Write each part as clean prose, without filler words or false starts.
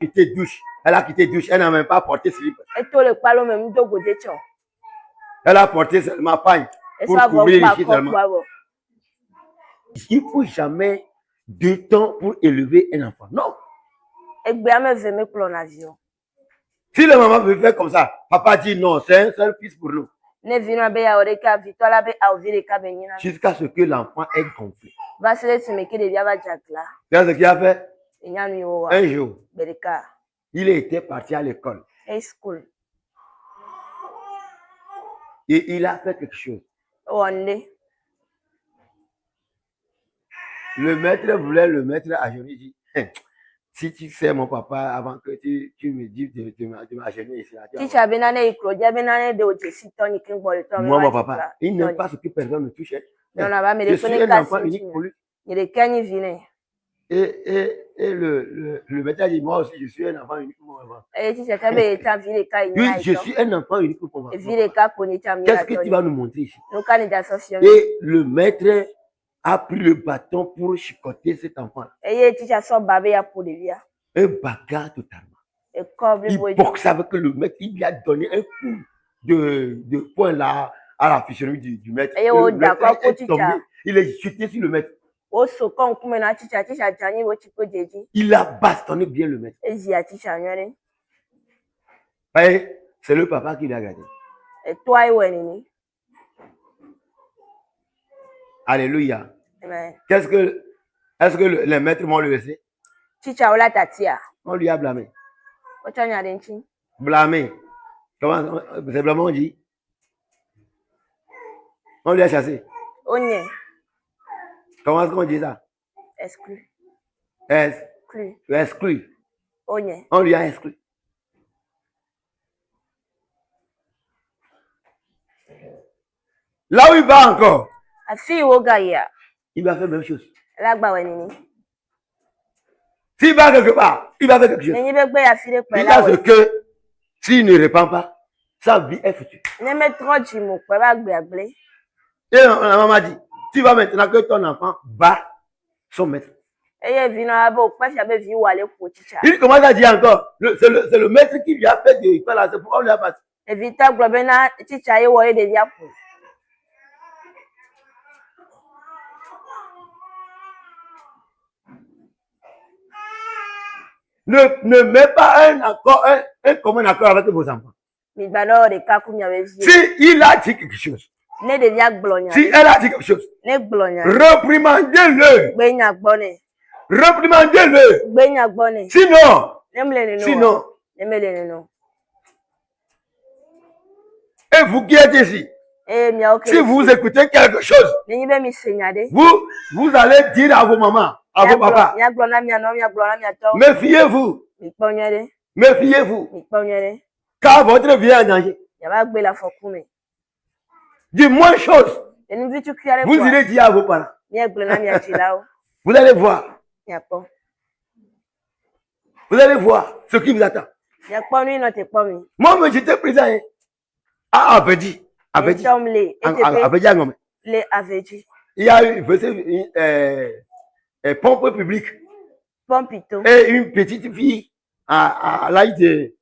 quitté douche. Elle a quitté douche. Elle n'a même pas porté slip. Elle a porté seulement paille pour couvrir ici seulement. Il ne faut jamais 2 temps pour élever un enfant. Non. Si la maman veut faire comme ça, papa dit non, c'est un seul fils pour nous. Jusqu'à ce que l'enfant est gonflé. C'est ce qu'il a fait. Un jour, il était parti à l'école. Et il a fait quelque chose. Le maître voulait le mettre à genoux. Il dit, si tu sais mon papa avant que tu me dises de m'agenouiller ici. Moi, mon papa, il n'aime pas ce que personne ne touche. Je suis un enfant unique pour lui. Et le maître a dit, moi aussi, je suis un enfant unique pour mon enfant. Oui, je suis un enfant unique pour mon enfant. Qu'est-ce que tu vas nous montrer ici? Et le maître a pris le bâton pour chicoter cet enfant. Un bagarre totalement. Il boxe avec le maître. Il lui a donné un coup de poing là à la physionomie du maître. Le maître est tombé. Il est jeté sur le maître. Il a bastonné bien le maître. C'est le papa qui l'a gardé. Alléluia. Est-ce que les maîtres m'ont laissé? On lui a blâmé. Blâmé. Comment c'est blâmé on dit? On lui a chassé. Comment est-ce qu'on dit ça? Exclu. Exclu. On lui a exclu. Là où il va encore, il va faire la même chose. S'il va quelque part, il va faire quelque chose. Il a ce que, s'il ne répond pas, sa vie est foutue. Et la maman dit, tu vas maintenant que ton enfant bat son maître. Il commence à dire encore, c'est le maître qui lui a fait de faire la c'est pourquoi on lui a battu. Ne mets pas un commun accord avec vos enfants. Si il a dit quelque chose, si elle a dit quelque chose, reprimandez-le. Reprimandez-le. Sinon. Et vous qui êtes ici, si vous écoutez quelque chose, vous allez dire à vos mamans, à vos papas, méfiez-vous. Méfiez-vous. Car votre vie est en danger. Du moins chose, vous irez dire à vos parents. Vous allez voir. Vous allez voir ce qui vous attend. Moi, j'étais présent. Aveji. Il y a une pompe publique. Et une petite fille à l'âge de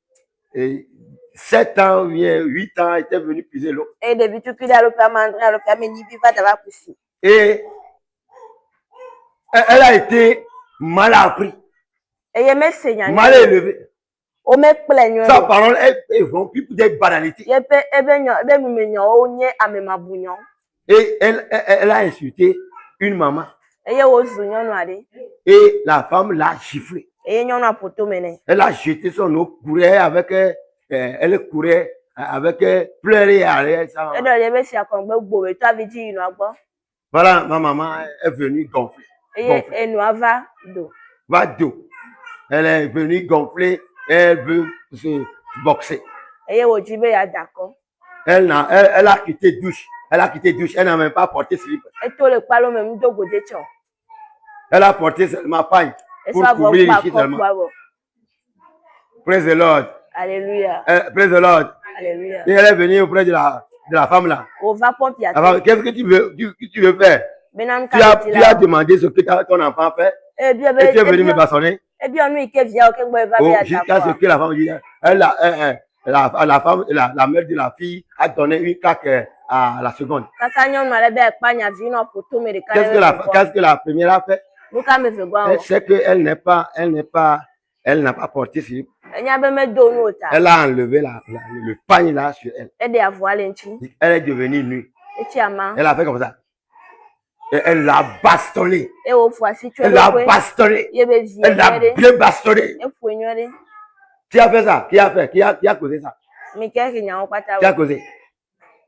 7 ans ou 8 ans était venue puiser l'eau. Et elle a été mal appris, mal élevée. Sa parole est rompue pour des banalités. Et elle a insulté une maman. Et la femme l'a giflé. Elle a jeté son eau, elle courait avec pleurer à voilà, ma maman est venue gonfler. Va dos. Elle est venue gonfler, elle veut se boxer. Elle a quitté douche. Elle n'a même pas porté slip. Elle a porté seulement paille pour couvrir ici seulement. Praise the Lord. Alléluia. Praise the Lord. Alléluia. Et elle est venue auprès de la femme là. Qu'est-ce que tu veux faire? Tu as demandé ce que ton enfant fait. Et tu es venu me bastonner. Et bien, nous, qui vient, qui va bien. Jusqu'à ce que la femme dit, la mère de la fille a donné une claque à la seconde. Qu'est-ce que la première a fait? Elle sait qu'elle n'a pas porté sur. Elle a enlevé le pagne là sur elle. Elle est devenue nue. Elle a fait comme ça. Et elle l'a bastonné. Elle l'a bastonné. Elle l'a bien bastonné. Qui a fait ça? Qui a fait? Qui a causé ça? Qui a causé?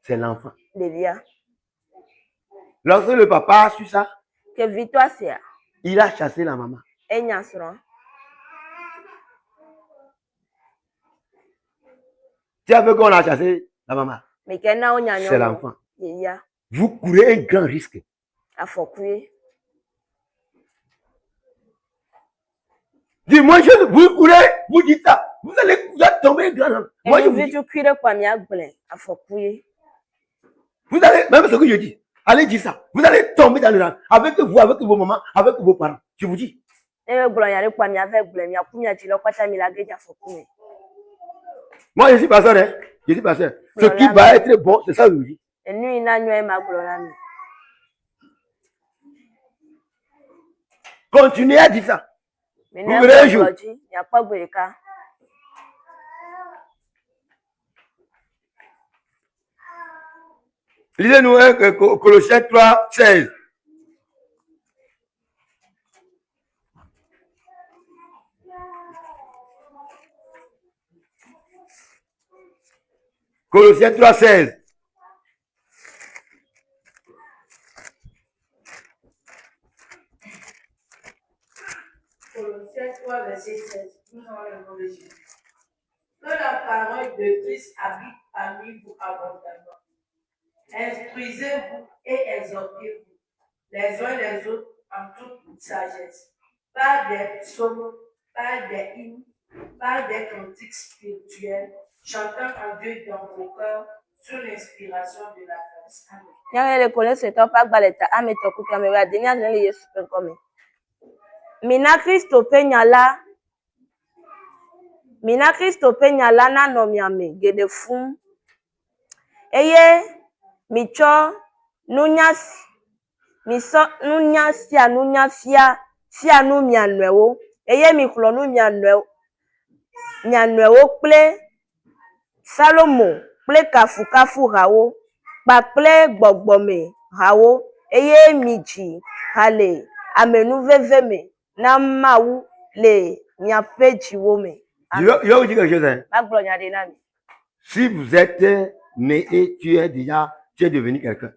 C'est l'enfant. Lorsque le papa a su ça, il a chassé la maman. Qui a fait qu'on a chassé la maman? C'est l'enfant. Vous courez un grand risque. Dis-moi, vous courez, vous dites ça. Vous allez tomber un grand risque. Moi, je vous dis. Vous allez, même ce que je dis, allez dire ça. Vous allez tomber dans le rang. Avec vous, avec vos mamans, avec vos parents. Je vous dis. Moi, je suis pasteur, hein. Je suis pasteur. Ce qui va être bon, c'est ça que je vous dis. Continuez à dire ça. Vous verrez un jour. Lisez-nous Colossiens 3, 16. Colossiens 3, 16. Colossiens 3, verset 16. Nous avons le nom de Jésus. Que la parole de Christ habite parmi vous abondamment. Instruisez-vous et exhortez-vous les uns les autres en toute sagesse, par des psaumes, par des hymnes, par des cantiques spirituels, chantant en Dieu dans vos cœurs sous l'inspiration de la grâce. Amen. Mina Kristo penyala na nomiame gedefum. Eye micho nunya fia nu mianwewo. Eye miklo nu mianwewo ple Salomo ple kafu hawo. Pa ple gbogbome hawo. Eye miji hale amenu veveme na mawu le miapeji wome. Je vais vous dire quelque chose. Hein. Si vous êtes né et tu es devenu quelqu'un.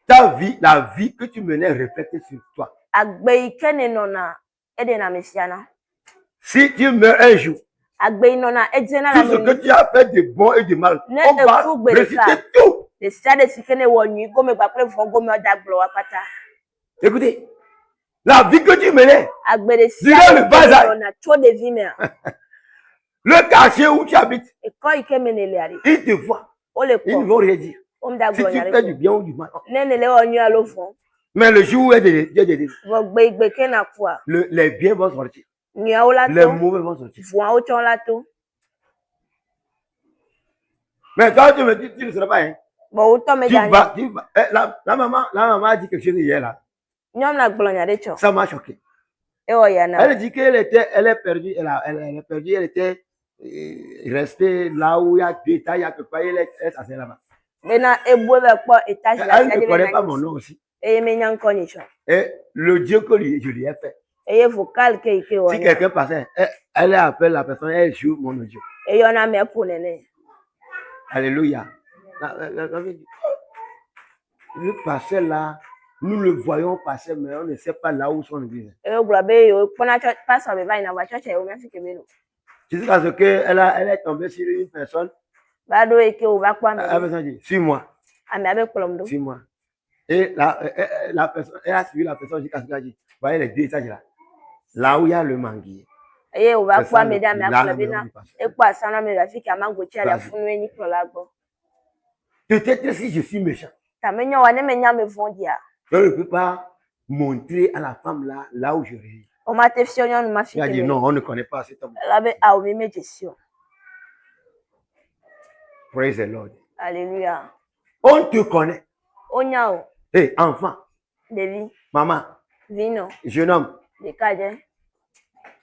Ta vie, la vie que tu menais reflète sur toi. Si tu meurs un jour, tout ce que tu as fait de bon et de mal, on va réciter tout. Écoutez, la vie que tu menais, durant le bas âge, le quartier où tu habites, ils te voient, ils ne vont rien dire. Si tu fais du bien ou du mal. Mais le jour où Dieu dit, les biens vont sortir, les mauvais vont sortir. Mais quand tu me dis, tu ne seras pas, hein. La maman a dit quelque chose hier là. Ça m'a choqué. Elle dit qu'elle est perdue, elle était restée là où il y a 2 étages, il y a quelque part, elle est assise là-bas. Elle ne connaît pas mon nom aussi. Et le Dieu que je lui ai fait. Si quelqu'un passait, elle appelle la personne, elle joue mon audio. Alléluia. Le passé là, nous le voyons passer, mais on ne sait pas là où son église. Jusqu'à ce qu'elle est tombée sur une personne. La personne dit, suis-moi. Suis-moi. Et la personne, elle a suivi la personne jusqu'à ce qu'elle a dit, voyez les 2 étages là. Là où il y a le manguier. Peut-être si je suis méchant. Je ne peux pas montrer à la femme là où je réside. Il a dit non, on ne connaît pas cet homme. Praise the Lord. Alléluia. On te connaît. Hey, enfant. Maman. Vino. Jeune homme.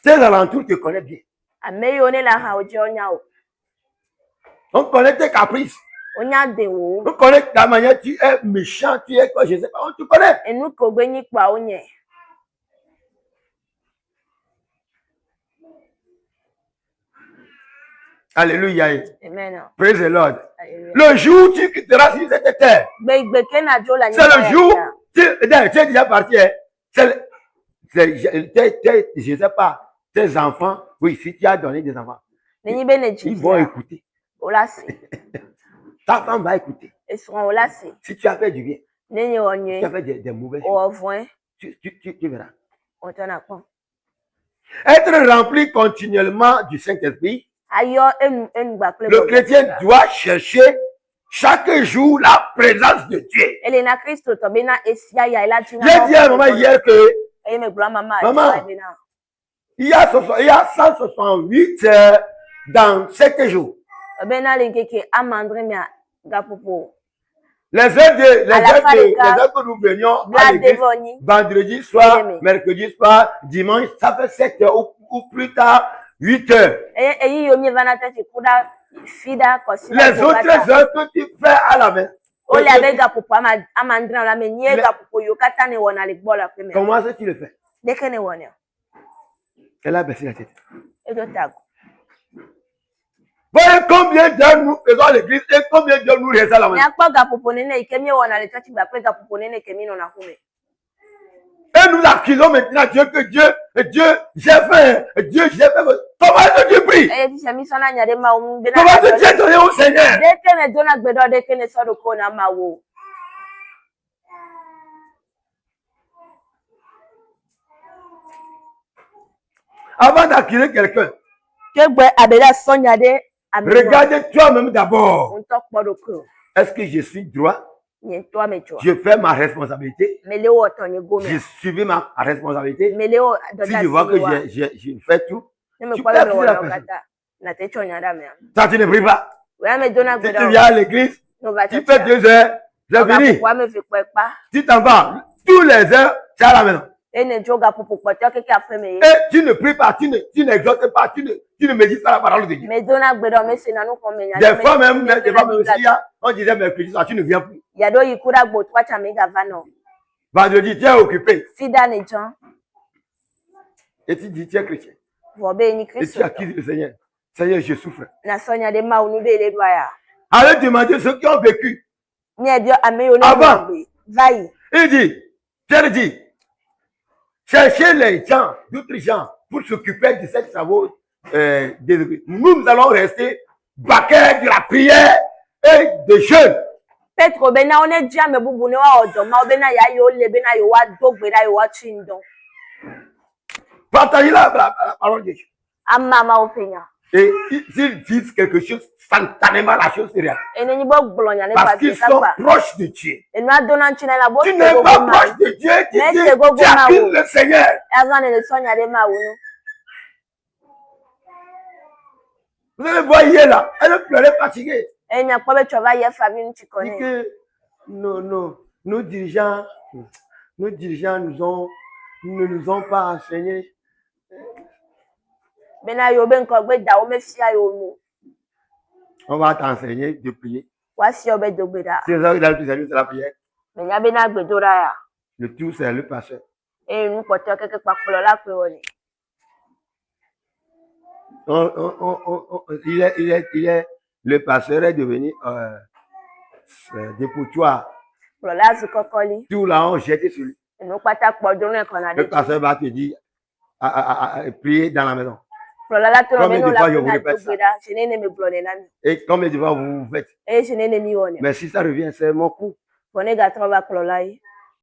Tes alentours te connaissent bien. On connaît tes caprices. On connaît ta manière, tu es méchant, tu es quoi, je ne sais pas, on te connaît. Alléluia. Amen. Praise the Lord. Alléluia. Le jour où tu quitteras sur cette terre, c'est le jour, tu es déjà parti. Je ne sais pas, tes enfants, oui, si tu as donné des enfants, ils vont écouter. Ta femme va écouter. Si tu as fait du bien, si tu as fait des mauvaises choses, tu verras. Être rempli continuellement du Saint-Esprit, le chrétien doit chercher chaque jour la présence de Dieu. J'ai dit à maman hier que, maman, il y a 168 heures dans 7 jours. Les heures que nous venions à l'église, vendredi soir, mercredi soir, dimanche, ça fait 7 heures ou plus tard, 8 heures. Les autres heures que tu fais à la main. Comment est-ce que tu le fais? Elle a baissé la tête. Voyez combien d'heures nous faisons à l'église et combien d'heures nous restons à la maison. Et nous accusons maintenant Dieu que Dieu, j'ai faim, Dieu, j'ai faim. Comment est-ce que tu pries? Comment est-ce que tu es donné au Seigneur? Avant d'accueillir quelqu'un, regardez toi-même d'abord. Est-ce que je suis droit? Je fais ma responsabilité. Je suivis ma responsabilité. Si je vois que je fais tout, tu peux accuser la personne. Ça, tu ne pries pas. Si tu viens à l'église, tu fais 2 heures, c'est fini. Tu t'en vas. Tous les heures, tu es à la maison. Et tu ne pries pas, tu n'exhortes pas, tu ne médites pas la parole de Dieu. Des fois même aussi, on disait mercredi soir, tu ne viens plus. Vendredi, tu es occupé. Et tu dis, tu es chrétien. Et tu accuses le Seigneur. Seigneur, je souffre. Allez demander ceux qui ont vécu. Avant, il dit, Pierre dit, cherchez les gens, d'autres gens, pour s'occuper de cette travaux. Nous allons rester baquets de la prière et de jeûne. Partagez la parole de Dieu. Et s'ils disent quelque chose, spontanément la chose est réelle. Parce qu'ils sont proches de Dieu. Tu n'es pas proche de Dieu, tu accuses le Seigneur. Vous allez voir hier là, elle pleurait fatiguée. Que nos dirigeants ne nous ont pas enseigné. On va t'enseigner de prier. C'est ça que c'est la prière. Le tout, c'est le pasteur. Le pasteur est devenu dépotoir. Tout là, on jette sur lui. Le pasteur va te dire prier dans la maison. Combien de fois je vous répète ça? Et combien de fois vous faites? Mais si ça revient, c'est mon coup.